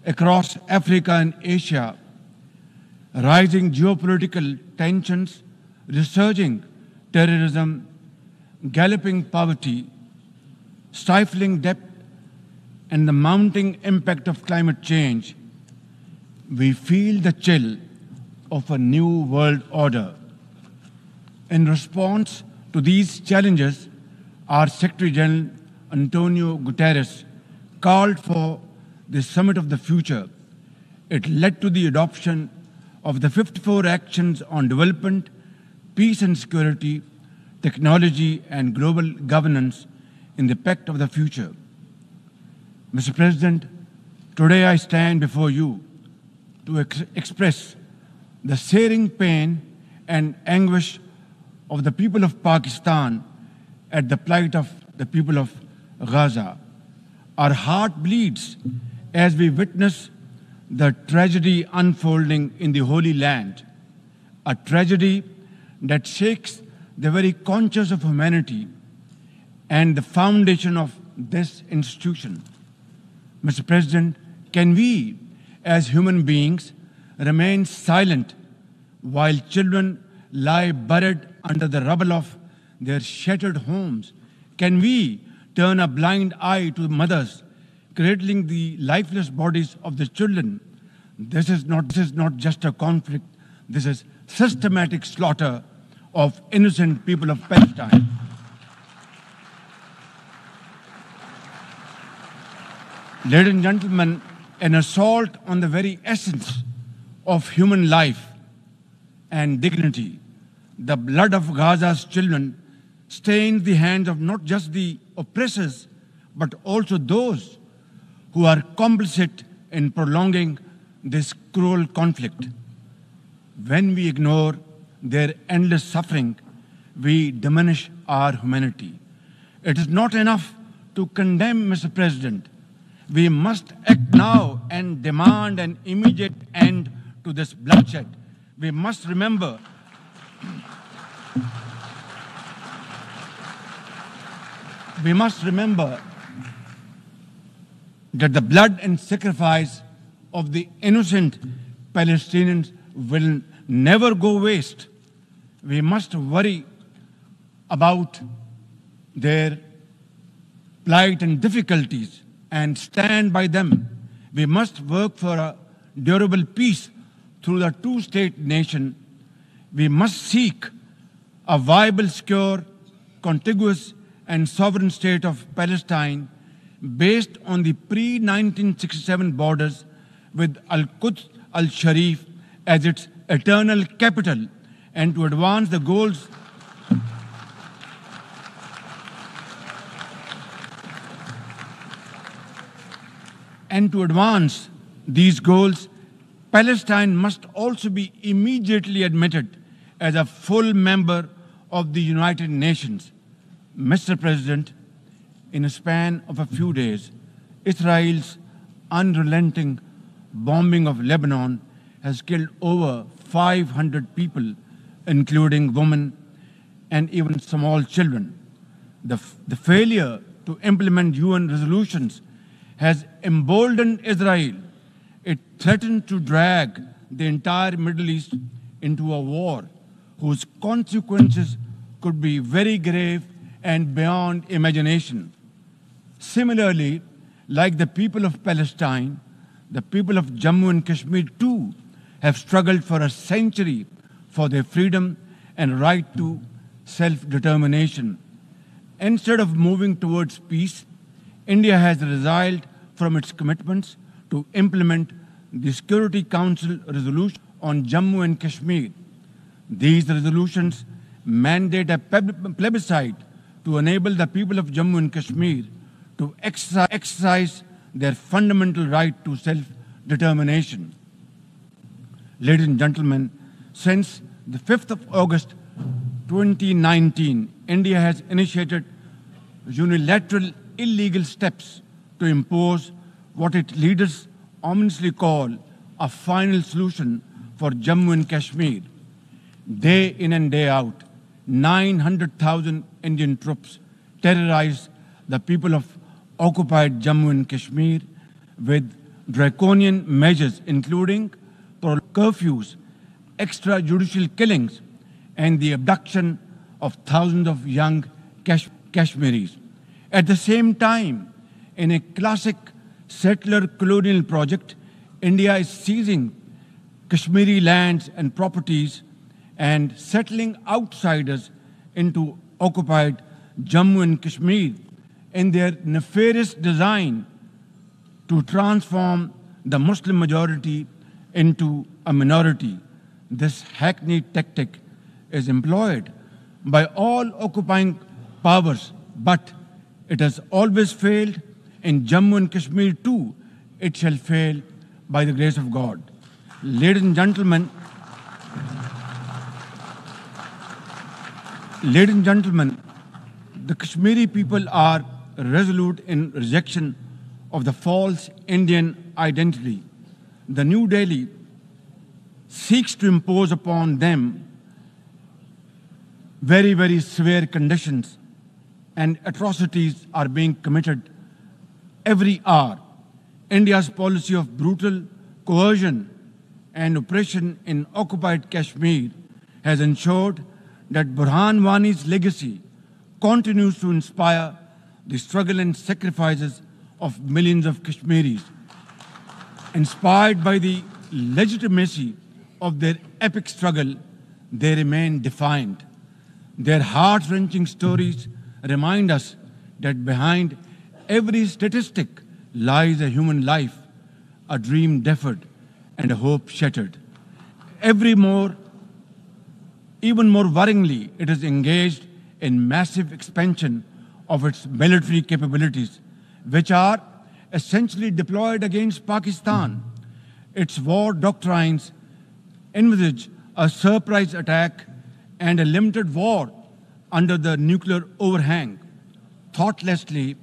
across Africa and Asia, rising geopolitical tensions, resurging terrorism, galloping poverty, stifling debt, and the mounting impact of climate change, we feel the chill of a new world order. In response to these challenges, our Secretary General Antonio Guterres called for the Summit of the Future. It led to the adoption of the 54 actions on development, peace and security, technology, and global governance in the Pact of the Future. Mr. President, today I stand before you to express the searing pain and anguish of the people of Pakistan at the plight of the people of Gaza. Our heart bleeds as we witness the tragedy unfolding in the Holy Land, a tragedy that shakes the very conscience of humanity and the foundation of this institution. Mr. President, can we, as human beings, remain silent while children lie buried under the rubble of their shattered homes? Can we turn a blind eye to mothers cradling the lifeless bodies of the children? This is not just a conflict. This is systematic slaughter of innocent people of Palestine. Ladies and gentlemen, an assault on the very essence of human life and dignity. The blood of Gaza's children stains the hands of not just the oppressors, but also those who are complicit in prolonging this cruel conflict. When we ignore their endless suffering, we diminish our humanity. It is not enough to condemn, Mr. President. We must act now and demand an immediate end to this bloodshed. We must remember that the blood and sacrifice of the innocent Palestinians will never go waste. We must worry about their plight and difficulties and stand by them. We must work for a durable peace through the two-state nation. We must seek a viable, secure, contiguous, and sovereign state of Palestine based on the pre-1967 borders with Al-Quds al-Sharif as its eternal capital, and to advance the goals these goals, Palestine must also be immediately admitted as a full member of the United Nations. Mr. President, in a span of a few days, Israel's unrelenting bombing of Lebanon has killed over 500 people, including women and even small children. The failure to implement UN resolutions has emboldened Israel. It threatens to drag the entire Middle East into a war whose consequences could be very grave and beyond imagination. Similarly, like the people of Palestine, the people of Jammu and Kashmir too have struggled for a century for their freedom and right to self-determination. Instead of moving towards peace, India has resiled from its commitments to implement the Security Council resolution on Jammu and Kashmir. These resolutions mandate a plebiscite to enable the people of Jammu and Kashmir to exercise their fundamental right to self-determination. Ladies and gentlemen, since the 5th of August 2019, India has initiated unilateral illegal steps to impose what its leaders ominously call a final solution for Jammu and Kashmir. Day in and day out, 900,000 Indian troops terrorize the people of occupied Jammu and Kashmir with draconian measures including curfews, extrajudicial killings, and the abduction of thousands of young Kashmiris. At the same time, in a classic settler colonial project, India is seizing Kashmiri lands and properties and settling outsiders into occupied Jammu and Kashmir in their nefarious design to transform the Muslim majority into a minority. This hackneyed tactic is employed by all occupying powers, but it has always failed. In Jammu and Kashmir too, it shall fail by the grace of God. Ladies and gentlemen, the Kashmiri people are resolute in rejection of the false Indian identity. The New Delhi seeks to impose upon them very, very severe conditions, and atrocities are being committed every hour. India's policy of brutal coercion and oppression in occupied Kashmir has ensured that Burhan Wani's legacy continues to inspire the struggle and sacrifices of millions of Kashmiris. Inspired by the legitimacy of their epic struggle, they remain defiant. Their heart-wrenching stories remind us that behind every statistic lies a human life, a dream deferred, and a hope shattered. Even more worryingly, it is engaged in massive expansion of its military capabilities, which are essentially deployed against Pakistan. Its war doctrines envisage a surprise attack and a limited war under the nuclear overhang. Thoughtlessly,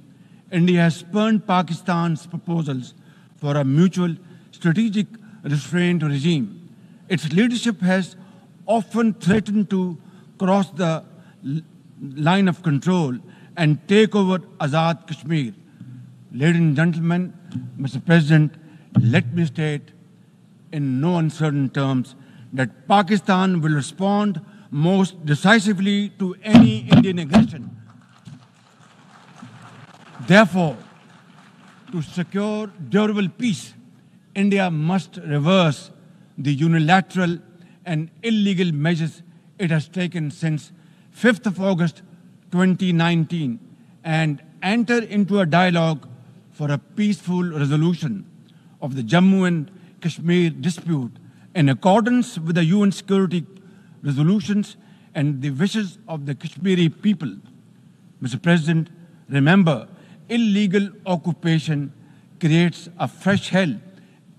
India has spurned Pakistan's proposals for a mutual strategic restraint regime. Its leadership has often threatened to cross the line of control and take over Azad Kashmir. Ladies and gentlemen, Mr. President, let me state in no uncertain terms that Pakistan will respond most decisively to any Indian aggression. Therefore, to secure durable peace, India must reverse the unilateral and illegal measures it has taken since 5th of August 2019 and enter into a dialogue for a peaceful resolution of the Jammu and Kashmir dispute in accordance with the UN security resolutions and the wishes of the Kashmiri people. Mr. President, remember, illegal occupation creates a fresh hell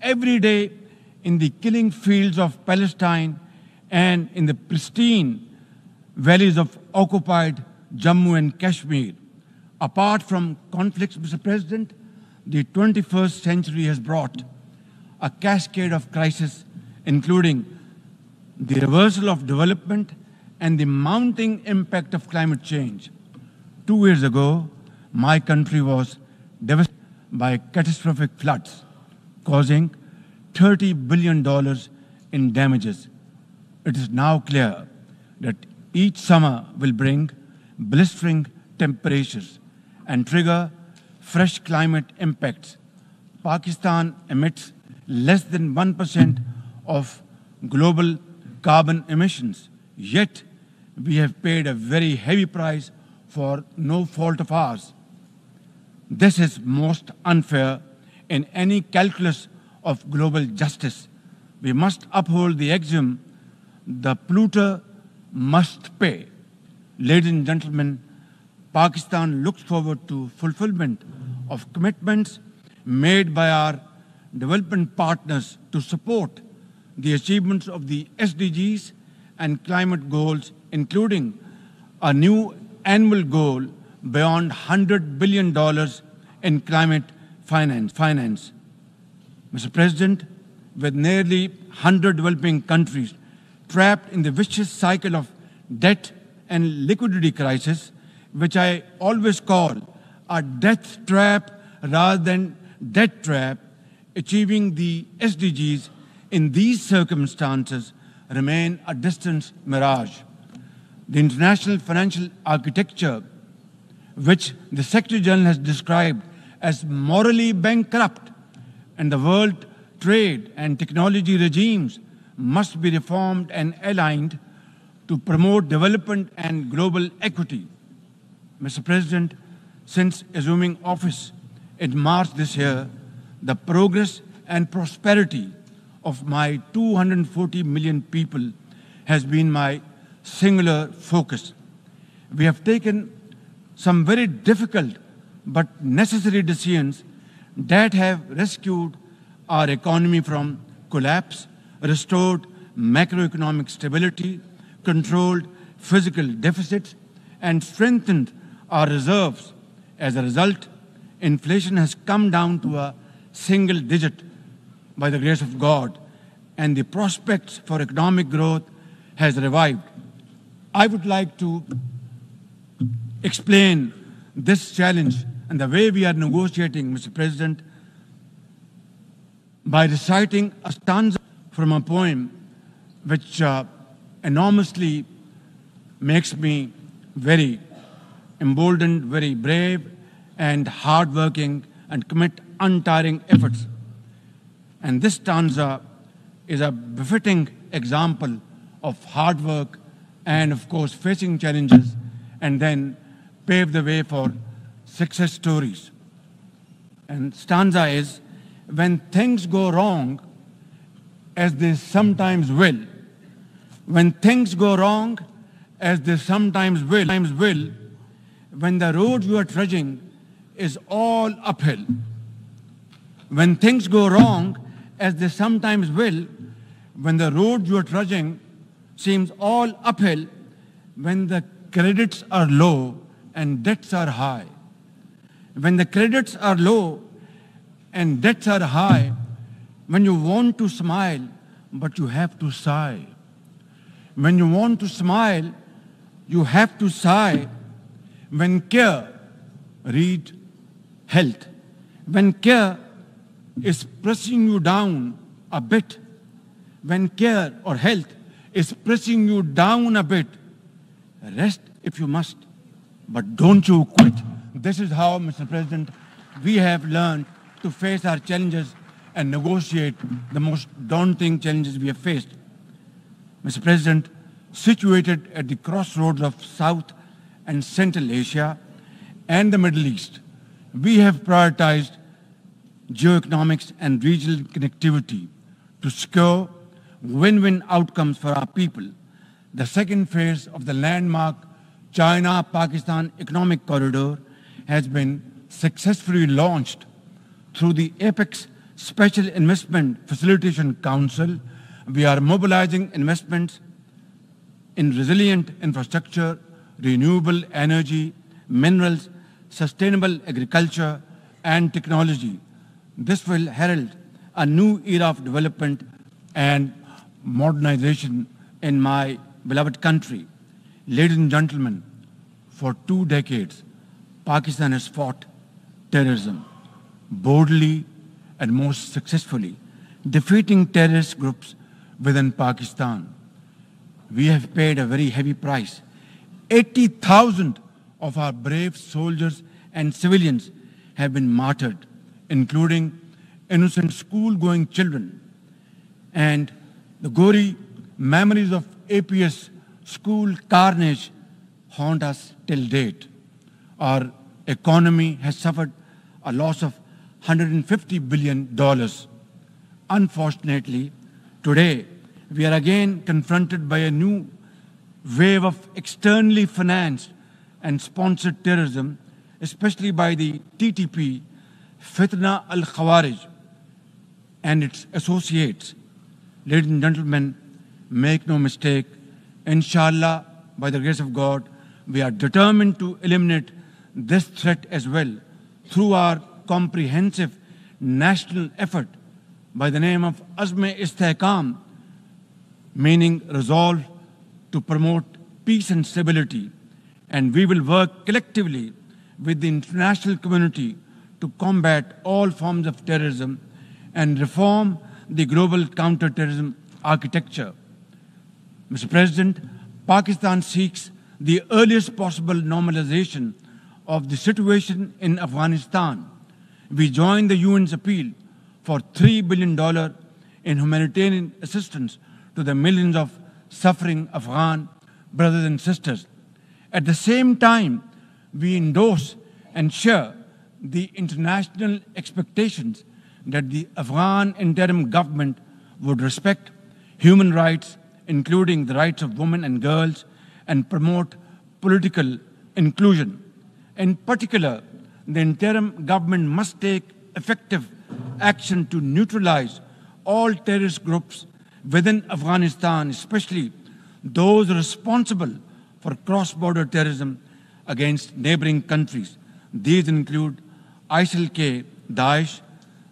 every day in the killing fields of Palestine and in the pristine valleys of occupied Jammu and Kashmir. Apart from conflicts, Mr. President, the 21st century has brought a cascade of crises, including the reversal of development and the mounting impact of climate change. 2 years ago, my country was devastated by catastrophic floods, causing $30 billion in damages. It is now clear that each summer will bring blistering temperatures and trigger fresh climate impacts. Pakistan emits less than 1% of global carbon emissions, yet we have paid a very heavy price for no fault of ours. This is most unfair in any calculus of global justice. We must uphold the axiom, the polluter must pay. Ladies and gentlemen, Pakistan looks forward to fulfillment of commitments made by our development partners to support the achievements of the SDGs and climate goals, including a new annual goal beyond $100 billion in climate finance. Mr. President, with nearly 100 developing countries trapped in the vicious cycle of debt and liquidity crisis, which I always call a death trap rather than debt trap, achieving the SDGs in these circumstances remain a distant mirage. The international financial architecture, which the Secretary General has described as morally bankrupt, and the world trade and technology regimes must be reformed and aligned to promote development and global equity. Mr. President, since assuming office in March this year, the progress and prosperity of my 240 million people has been my singular focus. We have taken some very difficult but necessary decisions that have rescued our economy from collapse, restored macroeconomic stability, controlled physical deficits, and strengthened our reserves. As a result, inflation has come down to a single digit by the grace of God, and the prospects for economic growth has revived. I would like to explain this challenge and the way we are negotiating, Mr. President, by reciting a stanza from a poem which enormously makes me very emboldened, very brave, and hardworking, and commit untiring efforts. And this stanza is a befitting example of hard work and, of course, facing challenges and then pave the way for success stories. And stanza is, when things go wrong, as they sometimes will, when things go wrong, as they sometimes will, when the road you are trudging is all uphill, when things go wrong, as they sometimes will, when the road you are trudging seems all uphill, when the credits are low and debts are high, when the credits are low and debts are high, when you want to smile, but you have to sigh. When you want to smile, you have to sigh. When care, read health. When care is pressing you down a bit, when care or health is pressing you down a bit, rest if you must, but don't you quit. This is how, Mr. President, we have learned to face our challenges and negotiate the most daunting challenges we have faced. Mr. President, situated at the crossroads of South and Central Asia and the Middle East, we have prioritized geoeconomics and regional connectivity to secure win-win outcomes for our people. The second phase of the landmark China-Pakistan Economic Corridor has been successfully launched through the Apex Special Investment Facilitation Council. We are mobilizing investments in resilient infrastructure, renewable energy, minerals, sustainable agriculture, and technology. This will herald a new era of development and modernization in my beloved country. Ladies and gentlemen, for 2 decades, Pakistan has fought terrorism boldly and most successfully, defeating terrorist groups within Pakistan. We have paid a very heavy price. 80,000 of our brave soldiers and civilians have been martyred, including innocent school-going children. And the gory memories of APS school carnage haunt us till date. Our economy has suffered a loss of $150 billion. Unfortunately, today we are again confronted by a new wave of externally financed and sponsored terrorism, especially by the TTP, Fitna al-Khawarij, and its associates. Ladies and gentlemen, make no mistake, inshallah, by the grace of God, we are determined to eliminate this threat as well through our comprehensive national effort by the name of Azm-e-Istehkam, meaning resolve to promote peace and stability. And we will work collectively with the international community to combat all forms of terrorism and reform the global counterterrorism architecture. Mr. President, Pakistan seeks the earliest possible normalization of the situation in Afghanistan. We join the UN's appeal for $3 billion in humanitarian assistance to the millions of suffering Afghan brothers and sisters. At the same time, we endorse and share the international expectations that the Afghan interim government would respect human rights, including the rights of women and girls, and promote political inclusion. In particular, the interim government must take effective action to neutralize all terrorist groups within Afghanistan, especially those responsible for cross-border terrorism against neighboring countries. These include ISIL-K, Daesh,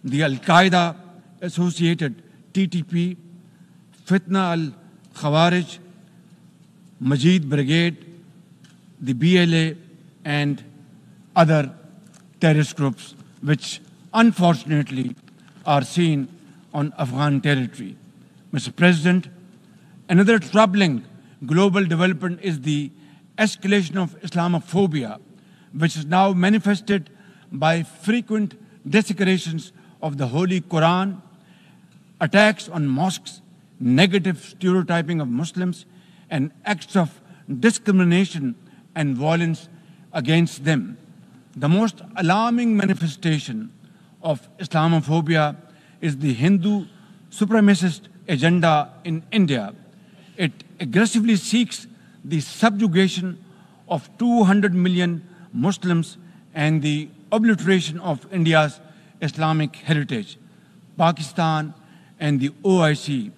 the Al-Qaeda-associated TTP, Fitna al-Khawarij, Majid Brigade, the BLA, and other terrorist groups which unfortunately are seen on Afghan territory. Mr. President, another troubling global development is the escalation of Islamophobia, which is now manifested by frequent desecrations of the Holy Quran, attacks on mosques, negative stereotyping of Muslims, and acts of discrimination and violence against them. The most alarming manifestation of Islamophobia is the Hindu supremacist agenda in India. It aggressively seeks the subjugation of 200 million Muslims and the obliteration of India's Islamic heritage. Pakistan and the OIC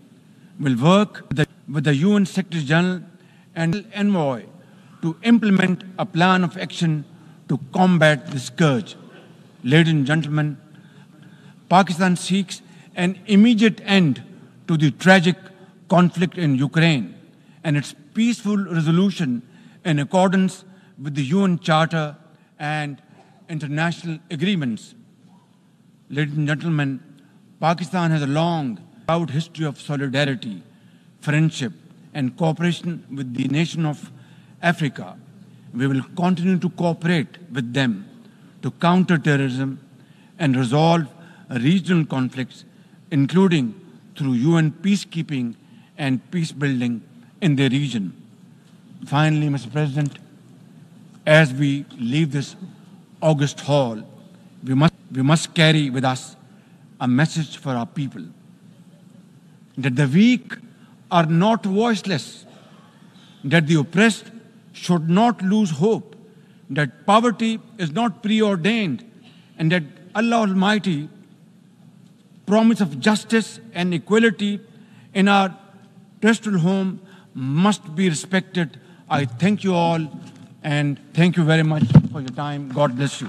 will work with the UN Secretary General and envoy to implement a plan of action to combat the scourge. Ladies and gentlemen, Pakistan seeks an immediate end to the tragic conflict in Ukraine and its peaceful resolution in accordance with the UN Charter and international agreements. Ladies and gentlemen, Pakistan has a long, proud history of solidarity, friendship, and cooperation with the nation of Africa. We will continue to cooperate with them to counter terrorism and resolve regional conflicts, including through UN peacekeeping and peace building in the region. Finally, Mr. President, as we leave this august hall, we must carry with us a message for our people that the weak are not voiceless, that the oppressed should not lose hope, that poverty is not preordained, and that Allah Almighty promise of justice and equality in our terrestrial home must be respected. I thank you all and thank you very much for your time. God bless you.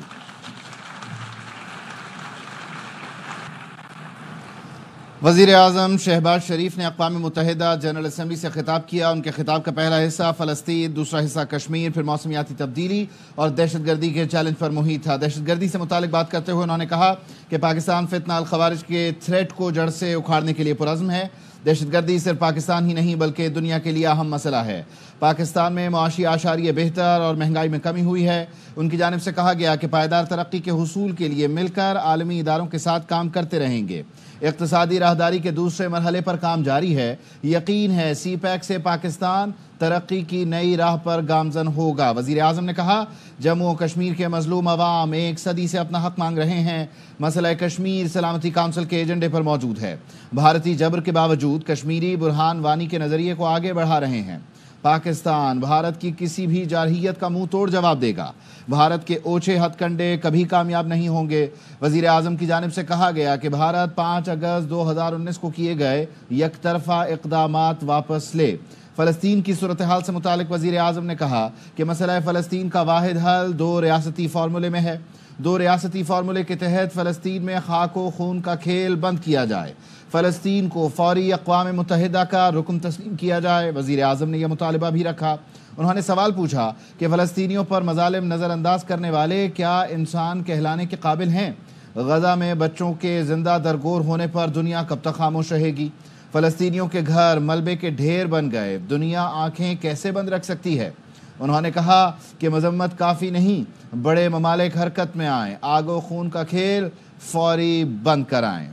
वज़ीर-ए-आज़म शहबाज शरीफ ने अक़वाम मुत्तहिदा general assembly से खिताब किया। उनके खिताब का पहला हिस्सा फ़लस्तीन, दूसरा हिस्सा कश्मीर, फिर मौसमियाती तब्दीली और दहशतगर्दी के चैलेंज पर मुहित था। दहशतगर्दी से मुतालिक बात करते हुए उन्होंने कहा कि पाकिस्तान फितना अल खवारिज के थ्रेट को जड़ से उखाड़ने के लिए पुरज़्म है। दहशतगर्दी सिर्फ पाकिस्तान ही नहीं बल्कि दुनिया के लिए अहम मसला है। पाकिस्तान में मुआशी आशारिय बेहतर और महंगाई में कमी हुई है। उनकी जानिब से कहा गया कि पायदार तरक्की के हुसूल के लिए मिलकर आलमी इदारों के साथ काम करते रहेंगे। इक़्तिसादी राहदारी के दूसरे मरहले पर काम जारी है। यकीन है CPEC से पाकिस्तान तरक्की की नई राह पर गामजन होगा। वज़ीर-ए-आज़म ने कहा, जम्मू और कश्मीर के मजलूम अवाम एक सदी से अपना हक मांग रहे हैं। मसला कश्मीर सलामती काउंसिल के एजेंडे पर मौजूद है। भारतीय जबर के बावजूद कश्मीरी बुरहान वानी के नज़रिए को आगे बढ़ा रहे हैं। पाकिस्तान भारत की किसी भी जारहियत का मुंह तोड़ जवाब देगा। भारत के ओछे हथकंडे कभी कामयाब नहीं होंगे। वज़ीर आज़म की जानिब से कहा गया कि भारत 5 अगस्त 2019 को किए गए यकतरफा इक़दामात वापस ले। फ़लस्तीन की सूरत हाल से मुतालिक वज़ीर आज़म ने कहा कि मसला फ़लस्तीन का वाहिद हल 2 रियासती फार्मूले में है। 2 रियासती फार्मूले के तहत फ़लस्तीन में खाको खून का खेल बंद किया जाए। फ़लस्तीन को फौरी अक़वाम मुत्तहिदा का रुकन तस्लीम किया जाए। वज़ीर आज़म ने यह मुतालबा भी रखा। उन्होंने सवाल पूछा कि फ़लस्तीनियों पर मज़ालिम नज़रअंदाज करने वाले क्या इंसान कहलाने के काबिल हैं। गजा में बच्चों के जिंदा दरगोर होने पर दुनिया कब तक खामोश रहेगी? फ़लस्तीनियों के घर मलबे के ढेर बन गए, दुनिया आंखें कैसे बंद रख सकती है? उन्होंने कहा कि मजम्मत काफ़ी नहीं, बड़े ममालिक हरकत में आएँ, आगो खून का खेल फौरी बंद कराएँ।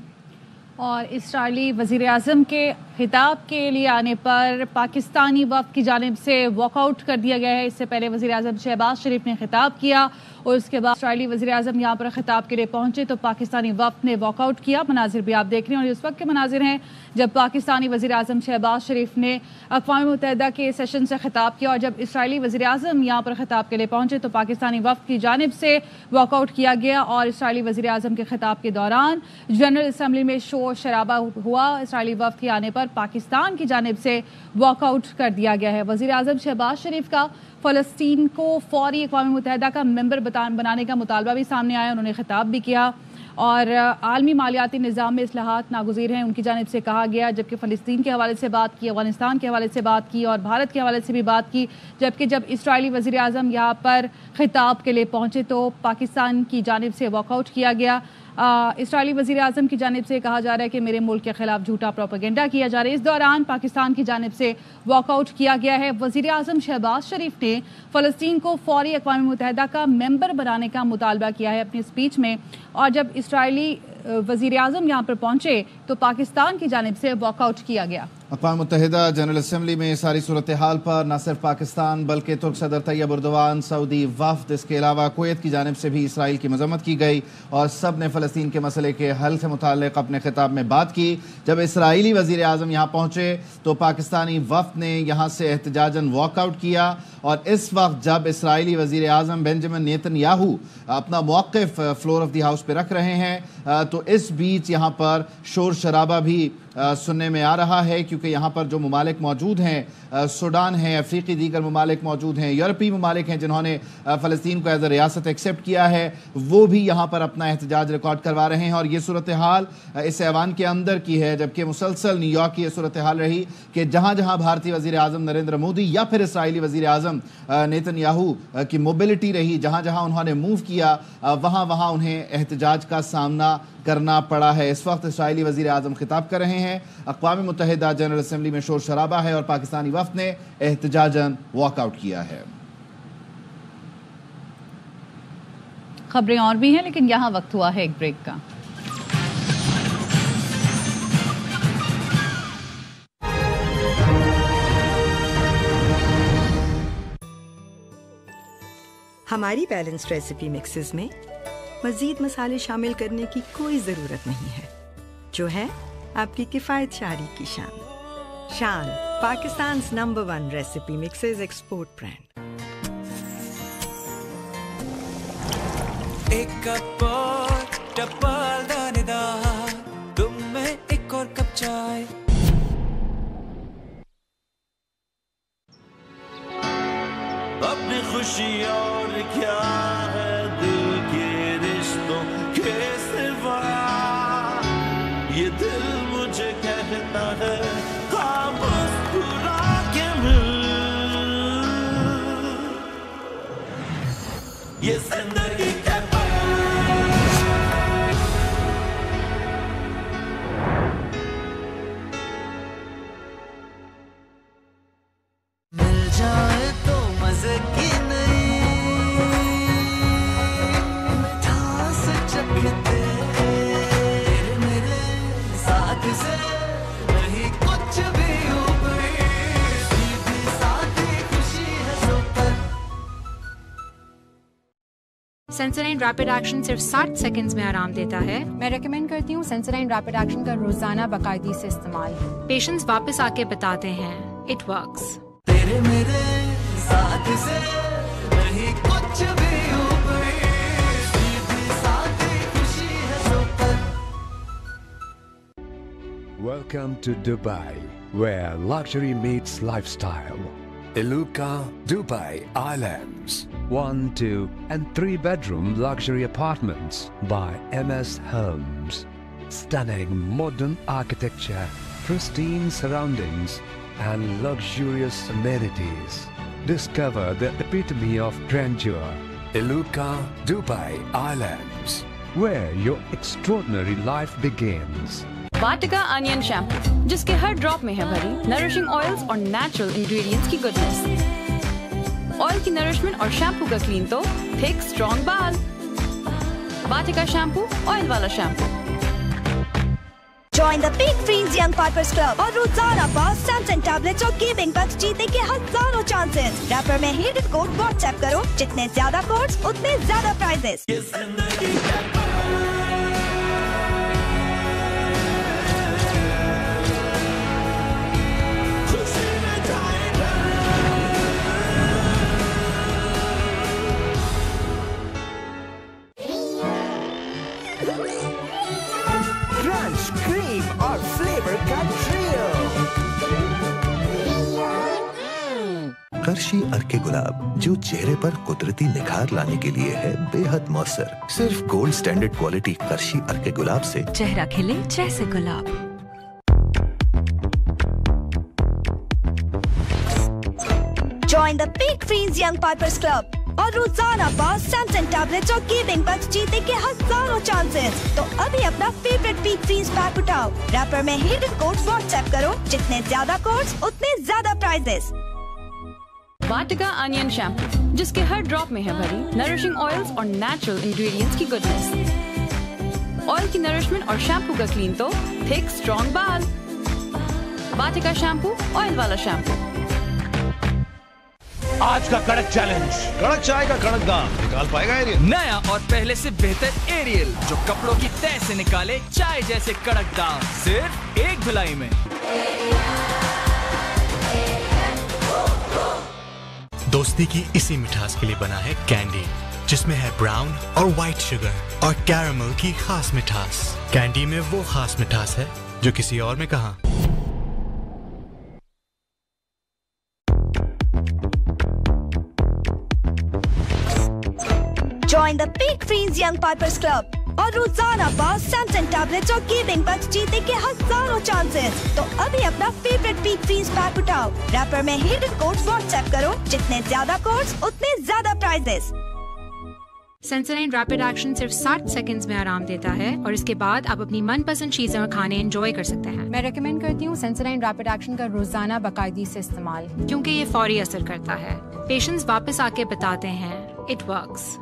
और इस्राएली वज़ीर-ए-आज़म के खिताब के लिए आने पर पाकिस्तानी वफ़द की जानिब से वॉकआउट कर दिया गया है। इससे पहले वज़ीर-ए-आज़म शहबाज शरीफ ने खिताब किया और उसके बाद इस्राएली वज़ीर-ए-आज़म यहाँ पर खिताब के लिए पहुँचे तो पाकिस्तानी वफ़द ने वॉकआउट किया। मनाजिर भी आप देख रहे हैं और इस वक्त के मनाजिर हैं जब पाकिस्तानी वज़ीर-ए-आज़म शहबाज शरीफ ने अक़वाम मुत्तहिदा के सेशन से खिताब किया और जब इसराइली वज़ीर-ए-आज़म यहाँ पर खिताब के लिए पहुँचे तो पाकिस्तानी वफ़द की जानिब से वॉकआउट किया गया और इसराइली वज़ीर-ए-आज़म के खिताब के दौरान जनरल असम्बली में शोर शराबा हुआ। इसराइली वफ़द के आने पर पाकिस्तान की जानिब से वॉकआउट कर दिया गया है। वज़ीर-ए-आज़म शहबाज शरीफ का फ़लस्तीन को फ़ौरी अक़वाम मुत्तहिदा का मेंबर बनाने का मुतालबा भी सामने आया। उन्होंने खिताब भी किया और आलमी मालियाती निज़ाम में इस्लाहात नागुज़ीर हैं, उनकी जानिब से कहा गया। जबकि फ़लस्तीन के हवाले से बात की, अफ़गानिस्तान के हवाले से बात की और भारत के हवाले से भी बात की। जबकि जब इसराइली वज़ीर-ए-आज़म यहाँ पर खिताब के लिए पहुँचे तो पाकिस्तान की जानिब से वॉकआउट किया गया। इसराइली वज़ीर-ए-आज़म की जानिब से कहा जा रहा है कि मेरे मुल्क के खिलाफ झूठा प्रोपेगेंडा किया जा रहा है। इस दौरान पाकिस्तान की जानिब से वॉकआउट किया गया है। वज़ीर-ए-आज़म शहबाज शरीफ ने फ़लस्तीन को फ़ौरी अक़वाम मुत्तहिदा का मेंबर बनाने का मुतालबा किया है अपनी स्पीच में और जब इसराइली वज़ीर-ए-आज़म यहाँ पर पहुँचे तो पाकिस्तान की जानिब से वॉकआउट किया गया। अक़वाम मुत्तहिदा जनरल असम्बली में सारी सूरत हाल पर न सिर्फ पाकिस्तान बल्कि तुर्क सदर तैयब उर्दवान, सऊदी वफ़द, इसके अलावा कुवैत की जानिब से भी इसराइल की मज़म्मत की गई और सब ने फ़लस्तीन के मसले के हल से मुताल्लिक़ अपने खिताब में बात की। जब इसराइली वज़ीर-ए-आज़म यहाँ पहुँचे तो पाकिस्तानी वफ़द ने यहाँ से एहतजाजन वॉकआउट किया और इस वक्त जब इसराइली वज़ीर-ए-आज़म बेंजामिन नेतन्याहू अपना मौक़िफ़ फ्लोर ऑफ द हाउस पर रख रहे हैं तो इस बीच यहाँ पर शोर शराबा भी सुनने में आ रहा है क्योंकि यहाँ पर जो ममालिक मौजूद हैं, सूडान है, अफ्रीकी दीगर ममालिक मौजूद हैं, यूरोपीय ममालिक हैं जिन्होंने फ़लस्तीन को एज अ रियासत एक्सेप्ट किया है, वो भी यहाँ पर अपना एहतजाज रिकॉर्ड करवा रहे हैं। और ये सूरत हाल इस ऐवान के अंदर की है, जबकि मुसलसल न्यूयॉर्क की ये सूरत हाल रही कि जहाँ जहाँ भारतीय वज़ीर-ए-आज़म नरेंद्र मोदी या फिर इसराइली वज़ीर-ए-आज़म नेतन्याहू की मोबिलिटी रही, जहाँ जहाँ उन्होंने मूव किया वहाँ वहाँ उन्हें एहतजाज का सामना करना पड़ा है। इस वक्त इसराइली वज़ीर-ए-आज़म खिताब कर रहे हैं, अक़वाम मुत्तहिदा जनरल असम्बली में शोर शराबा है और पाकिस्तानी वफ़द ने एहतजाजन वॉकआउट किया है। खबरें और भी हैं लेकिन यहाँ वक्त हुआ है एक ब्रेक का। हमारी बैलेंस्ड रेसिपी मिक्सेस में मज़ीद मसाले शामिल करने की कोई ज़रूरत नहीं है, जो है आपकी किफ़ायतशारी की शान। Pakistan number 1 recipe mixes export brand. एक कप और टपल दानेदार, तुम में एक और कप चाय। अपनी खुशी और क्या है दिल के रिश्तों के सिवा, ये दिल मुझे कहता है खामोश मुस्कुरा के मिल, ये जिंदगी के मिल जाए तो मजे की नहीं मिठास चखते, मेरे साथ से नहीं कुछ भी ऊपरी, सीधी सादी खुशी है सुपर। सेंसोडाइन रैपिड एक्शन सिर्फ 60 सेकंड्स में आराम देता है। मैं रेकमेंड करती हूँ सेंसोडाइन रैपिड एक्शन का रोजाना बाकायदगी से इस्तेमाल। पेशेंट्स वापस आके बताते हैं इट वर्क्स। तेरे मेरे साथ से नहीं कुछ भी ऊपरी, सीधी सादी खुशी है super. Welcome to Dubai, where luxury meets lifestyle. Iluka Dubai Islands. 1, 2 and 3 bedroom luxury apartments by MS Homes. Stunning modern architecture, pristine surroundings and luxurious amenities. Discover the epitome of grandeur. Iluka Dubai Islands. where your extraordinary life begins. Vatika onion shampoo, जिसके हर drop में है भरी nourishing oils और natural ingredients की goodness. Oil की nourishment और shampoo का clean तो थिक स्ट्रॉन्ग बाल। वाटिका शैम्पू, ऑयल वाला shampoo. Join the Big Freeze Young Partners Club और रोजाना पाओ सैमसंग टैबलेट्स और गेमिंग बक्स जीतने के हजारों चांसेस। रैपर में हिडन कोड व्हाट्सएप करो, जितने ज्यादा कोड्स उतने ज्यादा प्राइजेस। क्रंच, क्रीम और फ्लेवर का ट्रियो। करशी अर्के गुलाब, जो चेहरे पर कुदरती निखार लाने के लिए है बेहद मौसर। सिर्फ गोल्ड स्टैंडर्ड क्वालिटी करशी अर्के गुलाब से चेहरा खिले जैसे गुलाब। Join the Big Freeze Young Partners Club और रोजाना पाओ सैमसंग टैबलेट्स और गेमिंग बक्स जीतने के हजारों चांसेस। तो अभी अपना फेवरेट बिग फ्रीज पैक उठाओ, रैपर में हिडन कोड्स व्हाट्सएप करो, जितने ज्यादा कोड्स उतने ज्यादा प्राइजेस। वाटिका अनियन शैम्पू, जिसके हर ड्रॉप में है भरी नरिशिंग ऑयल्स और नेचुरल इंग्रेडिएंट्स की गुडनेस। ऑयल की नरिशमेंट और शैम्पू का क्लीन तो थिक स्ट्रॉन्ग बाल। वाटिका शैम्पू, ऑयल वाला शैम्पू। आज का कड़क चैलेंज, कड़क चाय का कड़क दाम निकाल पाएगा एरियल? नया और पहले से बेहतर एरियल, जो कपड़ों की तह से निकाले चाय जैसे कड़क दाम, सिर्फ एक धुलाई में। दोस्ती की इसी मिठास के लिए बना है कैंडी, जिसमें है ब्राउन और व्हाइट शुगर और कैरामल की खास मिठास। कैंडी में वो खास मिठास है जो किसी और में कहाँ। Join the Big Freeze Young Partners Club और रोजाना पाओ सैमसंग टैबलेट्स और गेमिंग बक्स जीतने के हजारों चांसेस। तो अभी अपना फेवरेट बिग फ्रीज पैक उठाओ, रैपर में हिडन कोड्स व्हाट्सएप करो, जितने ज्यादा कोड्स उतने ज्यादा प्राइजेस। सेंसोडाइन रैपिड एक्शन सिर्फ 60 सेकंड्स में आराम देता है और इसके बाद आप अपनी मनपसंद चीजें और खाने एंजॉय कर सकते हैं। मैं रेकमेंड करती हूँ सेंसोडाइन रैपिड एक्शन का रोजाना बाकायदगी से इस्तेमाल, क्योंकि ये फौरी असर करता है। पेशेंट्स वापस आके बताते हैं, इट वर्क्स।